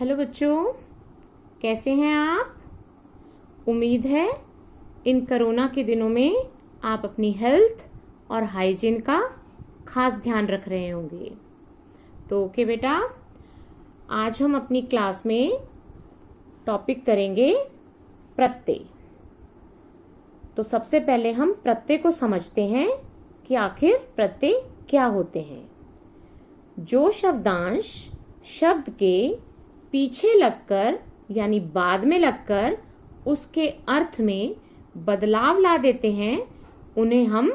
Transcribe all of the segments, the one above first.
Hello बच्चों, कैसे हैं आप? उम्मीद है इन कोरोना के दिनों में आप अपनी हेल्थ और हाइजीन का खास ध्यान रख रहे होंगे। तो ओके बेटा, आज हम अपनी क्लास में टॉपिक करेंगे प्रत्यय। तो सबसे पहले हम प्रत्यय को समझते हैं कि आखिर प्रत्यय क्या होते हैं। जो शब्दांश शब्द के पीछे लगकर यानी बाद में लगकर उसके अर्थ में बदलाव ला देते हैं, उन्हें हम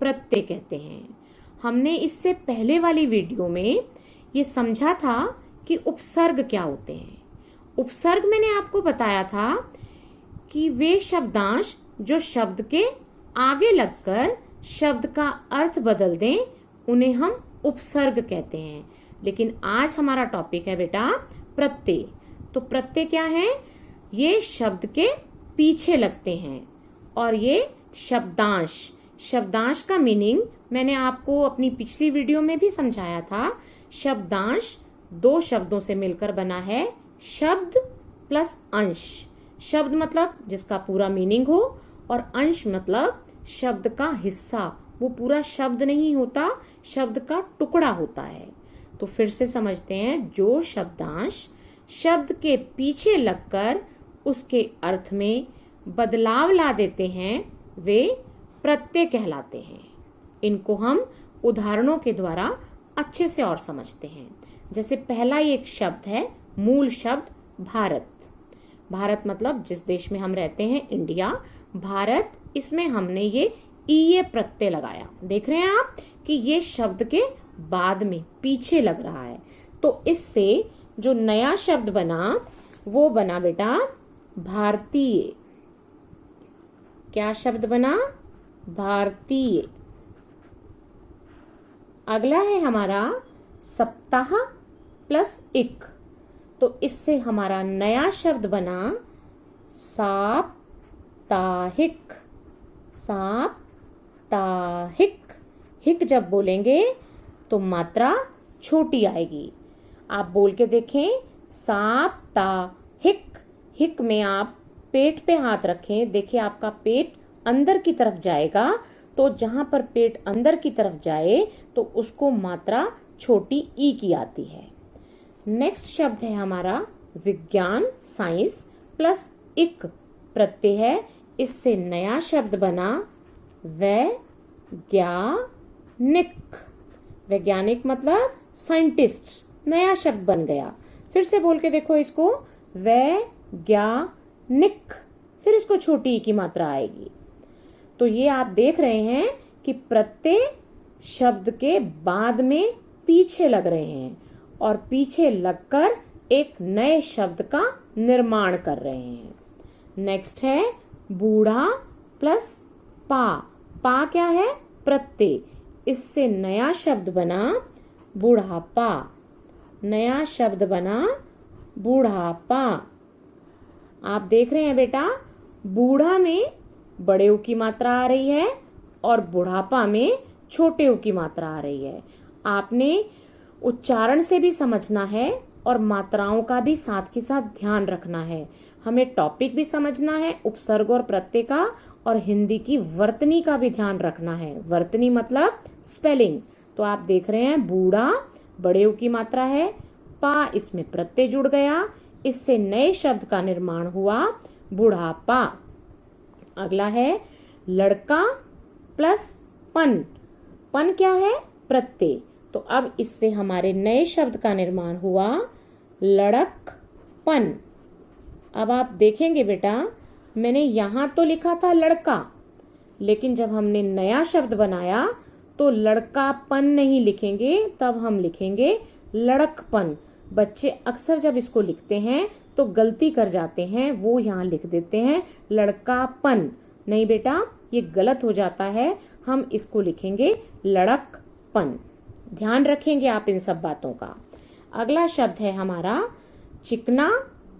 प्रत्यय कहते हैं। हमने इससे पहले वाली वीडियो में ये समझा था कि उपसर्ग क्या होते हैं। उपसर्ग मैंने आपको बताया था कि वे शब्दांश जो शब्द के आगे लगकर शब्द का अर्थ बदल दें, उन्हें हम उपसर्ग कहते हैं। लेकिन आज हमारा टॉपिक है बेटा प्रत्यय। तो प्रत्यय क्या है? ये शब्द के पीछे लगते हैं और ये शब्दांश। शब्दांश का मीनिंग मैंने आपको अपनी पिछली वीडियो में भी समझाया था। शब्दांश दो शब्दों से मिलकर बना है, शब्द प्लस अंश। शब्द मतलब जिसका पूरा मीनिंग हो और अंश मतलब शब्द का हिस्सा। वो पूरा शब्द नहीं होता, शब्द का टुकड़ा होता है। तो फिर से समझते हैं, जो शब्दांश शब्द के पीछे लगकर उसके अर्थ में बदलाव ला देते हैं, वे प्रत्यय कहलाते हैं। इनको हम उदाहरणों के द्वारा अच्छे से और समझते हैं। जैसे पहला एक शब्द है, मूल शब्द भारत। भारत मतलब जिस देश में हम रहते हैं, इंडिया। भारत, इसमें हमने ये ईए प्रत्यय लगाया। देख रहे हैं आप कि ये शब्द के बाद में पीछे लग रहा है। तो इससे जो नया शब्द बना वो बना बेटा भारतीय। क्या शब्द बना? भारतीय। अगला है हमारा सप्ताह प्लस इक। तो इससे हमारा नया शब्द बना साप्ताहिक। साप्ताहिक। हिक जब बोलेंगे तो मात्रा छोटी आएगी। आप बोल के देखें, साप्ताहिक। हिक में आप पेट पे हाथ रखें। देखिए आपका पेट अंदर की तरफ जाएगा, तो जहां पर पेट अंदर की तरफ जाए तो उसको मात्रा छोटी ई की आती है। नेक्स्ट शब्द है हमारा विज्ञान, साइंस प्लस इक प्रत्यय है। इससे नया शब्द बना वैज्ञानिक। वैज्ञानिक मतलब साइंटिस्ट। नया शब्द बन गया। फिर से बोल के देखो इसको, वैज्ञानिक। फिर इसको छोटी की मात्रा आएगी। तो ये आप देख रहे हैं कि प्रत्यय शब्द के बाद में पीछे लग रहे हैं और पीछे लगकर एक नए शब्द का निर्माण कर रहे हैं। नेक्स्ट है बूढ़ा प्लस पा। पा क्या है? प्रत्यय। इससे नया शब्द बना बुढ़ापा। नया शब्द बना बुढ़ापा। आप देख रहे हैं बेटा, बूढ़ा में बड़े ऊ की मात्रा आ रही है और बुढ़ापा में छोटे ऊ की मात्रा आ रही है। आपने उच्चारण से भी समझना है और मात्राओं का भी साथ के साथ ध्यान रखना है। हमें टॉपिक भी समझना है, उपसर्ग और प्रत्यय का, और हिंदी की वर्तनी का भी ध्यान रखना है। वर्तनी मतलब स्पेलिंग। तो आप देख रहे हैं, बूढ़ा बड़े ऊ की मात्रा है, पा इसमें प्रत्यय जुड़ गया, इससे नए शब्द का निर्माण हुआ बुढ़ापा। अगला है लड़का प्लस पन। पन क्या है? प्रत्यय। तो अब इससे हमारे नए शब्द का निर्माण हुआ लड़कपन। अब आप देखेंगे बेटा, मैंने यहां तो लिखा था लड़का, लेकिन जब हमने नया शब्द बनाया तो लड़कापन नहीं लिखेंगे, तब हम लिखेंगे लड़कपन। बच्चे अक्सर जब इसको लिखते हैं तो गलती कर जाते हैं, वो यहाँ लिख देते हैं लड़कापन। नहीं बेटा, ये गलत हो जाता है। हम इसको लिखेंगे लड़कपन। ध्यान रखेंगे आप इन सब बातों का। अगला शब्द है हमारा चिकना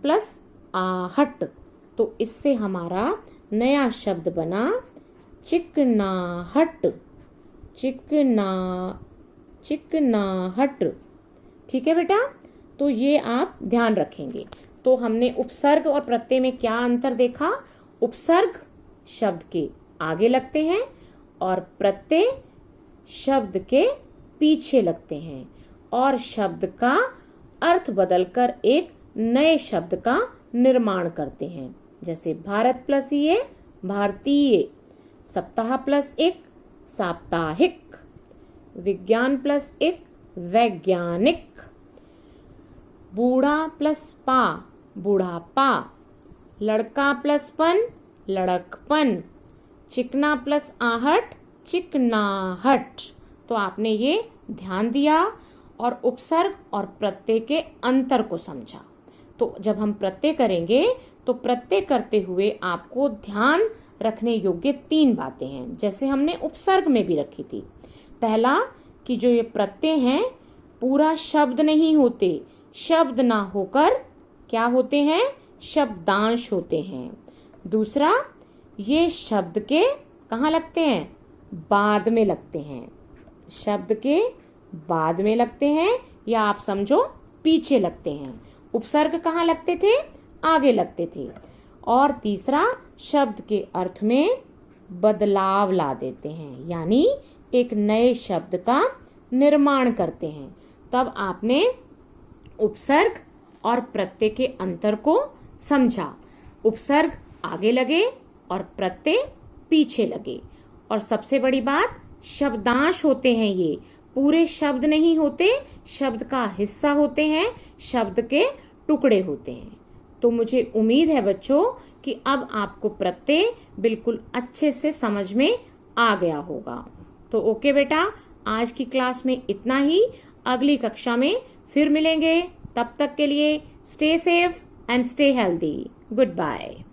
प्लस आहट। तो इससे हमारा नया शब्द बना चिकनाहट। चिकनाहट। ठीक है बेटा। तो ये आप ध्यान रखेंगे। तो हमने उपसर्ग और प्रत्यय में क्या अंतर देखा? उपसर्ग शब्द के आगे लगते हैं और प्रत्यय शब्द के पीछे लगते हैं और शब्द का अर्थ बदलकर एक नए शब्द का निर्माण करते हैं। जैसे भारत प्लस ये भारतीय, सप्ताह प्लस एक साप्ताहिक, विज्ञान प्लस एक वैज्ञानिक, बूढ़ा प्लस पा बूढ़ापा, लड़का प्लस पन लड़कपन, चिकना प्लस आहट चिकनाहट। तो आपने ये ध्यान दिया और उपसर्ग और प्रत्यय के अंतर को समझा। तो जब हम प्रत्यय करेंगे तो प्रत्यय करते हुए आपको ध्यान रखने योग्य 3 बातें हैं, जैसे हमने उपसर्ग में भी रखी थी। पहला कि जो ये प्रत्यय हैं पूरा शब्द नहीं होते, शब्द ना होकर क्या होते हैं? शब्दांश होते हैं। दूसरा, ये शब्द के कहाँ लगते हैं? बाद में लगते हैं। शब्द के बाद में लगते हैं या आप समझो पीछे लगते हैं। उपसर्ग कहाँ लगते थे? आगे लगते थे। और तीसरा, शब्द के अर्थ में बदलाव ला देते हैं, यानी एक नए शब्द का निर्माण करते हैं। तब आपने उपसर्ग और प्रत्यय के अंतर को समझा। उपसर्ग आगे लगे और प्रत्यय पीछे लगे। और सबसे बड़ी बात, शब्दांश होते हैं, ये पूरे शब्द नहीं होते, शब्द का हिस्सा होते हैं, शब्द के टुकड़े होते हैं। तो मुझे उम्मीद है बच्चों कि अब आपको प्रत्यय बिल्कुल अच्छे से समझ में आ गया होगा। तो ओके बेटा, आज की क्लास में इतना ही। अगली कक्षा में फिर मिलेंगे। तब तक के लिए stay safe and stay healthy. Good bye.